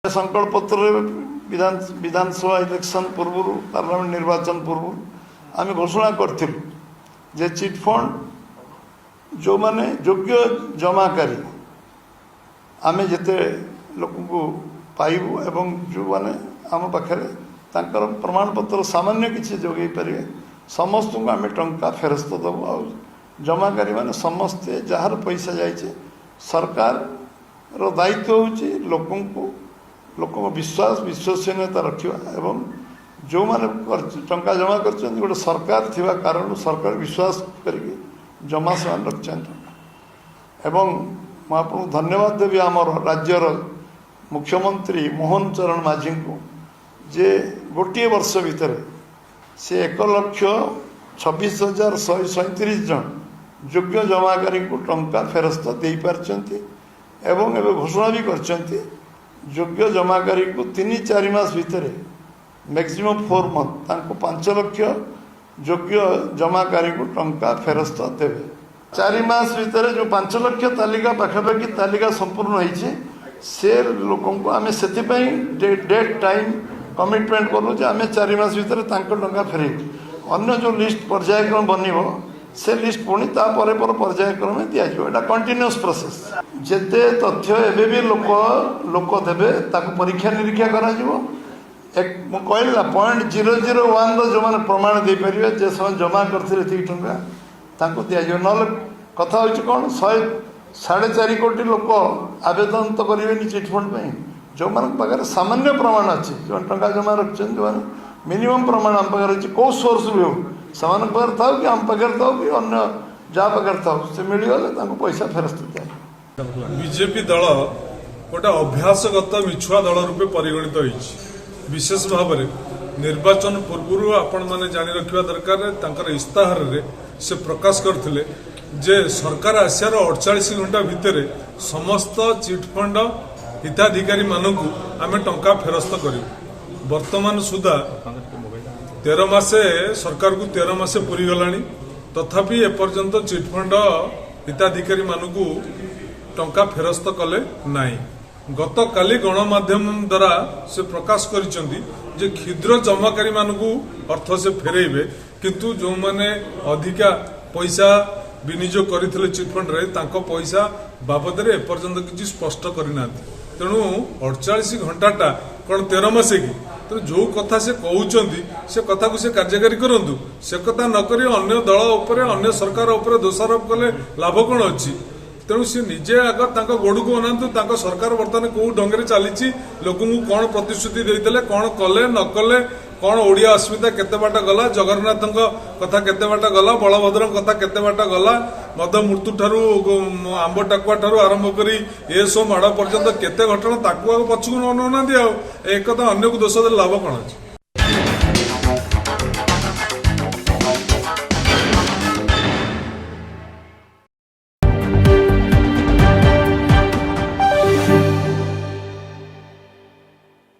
संकल्प पत्र विधानसभा इलेक्शन पूर्व पार्लियामेंट निर्वाचन पूर्व आम घोषणा करूँ जे चिटफंड जो माने योग्य जमाकारी आम जिते लोक पाइबू एवं जो माने आम पाखे प्रमाण पत्र सामान्य किसी जोगे पारे समस्त को आम टंका फेरस्त दबू आ जमाकारी माने समस्ते जार पैसा जाइए सरकार रो दायित्व होची लोक विश्वास विश्वसनीयता रखा एवं जो माने टंका जमा कर गोटे सरकार थिबा कारण सरकार विश्वास करके जमा से रखिंट एवं मुझे धन्यवाद देवी आमर राज्यर मुख्यमंत्री मोहन चरण माझी को जे गोटे वर्ष भितर से 1,26,137 जन योग्य जमाकारी को टंका फेरस्त दे पारछंती एवं एवं घोषणा भी करछंती योग्य जमाकारी को 3-4 मास भितर मैक्सिमम 4 मंथ तांको 5 लाख योग्य जमाकारी को टंका फेरस्त देवे 4 मास भितर जो 5 लाख तालिका पाखापाखि तालिका संपूर्ण होइछे से लोकों को आम से डेट टाइम कमिटमेंट करूँ आम 4 मास भितर टंका फेरे अन्य जो लिस्ट पर्यायक्रम बनब से लिस्ट पुणी पर्यायक्रम दिज्व कंटिन्यूअस प्रोसेस जिते तथ्य एवं भी लोक देवे परीक्षा निरीक्षा करा कहला 0.001 जो मैंने प्रमाण दे पारे जे समय जमा करते टंका दिज्व ना कथा हूँ कौन 4.5 कोटी लोक आवेदन तो करेंगे चिटफंड जो पाखे सामान्य प्रमाण अच्छी जो टंका जमा रखते जो मिनिमम प्रमाण आम पाखे अच्छी कौ सोर्स भी हो से था कि आम पाखे था कि अन्य जहाँ पाखे था से मिलगले पैसा फेरस्त दिया बीजेपी दल गोटे अभ्यासगत मिछुआ दल रूपे परिगणित होइछि विशेष भाव में निर्वाचन पूर्व आपण मैंने जानी रखा दरकार इस्ताहार रे से प्रकाश करथिले जे सरकार आसियार 48 घंटा भितर समस्त चिटफंड हिताधिकारी मानक आम टंका फेरस्त करूँ वर्तमान सुधा 13 मासे सरकार को 13 मासे पूरी गलानी तथापि एपर्यंत चिटफंड हिताधिकारी मानक टंका फेरस्त कले नाई गत काली गणमाध्यम द्वारा से प्रकाश करिसेंती जे क्षुद्र जमाकारी मानक अर्थ से फेरेबे किंतु जो माने अधिका पैसा विनियोग करथिले चिटफंड रे तांको पैसा बाबद रे एपर्यंत किछि स्पष्ट करिना तेणु 48 घंटाटा कौन 13 मासे की तो जो कथा से कहउचंती से कथा को से कार्यकारी करंतु से कथा न करी अन्य दल उपरे अन्य सरकार उपरे दोषारोप कले लाभ कौन अच्छी तेणु सी निजे आग गोड़ को अनातु सरकार बर्तमान कौ ढंग चली लोक कौन प्रतिश्रुति देते कौन कले न कले कौन ओडिया अस्मिता केते बाट गला जगन्नाथ कथा केते बाट गला बलभद्र कथा केते बाट गला मद मृत्यु ठारू आंब टाकुआ ठारू आरंभ करी ए सब माड़ पर्यंत केते घटना ताकू पछकू नौना एक अन्य को दोष दे लाभ कौन अच्छे।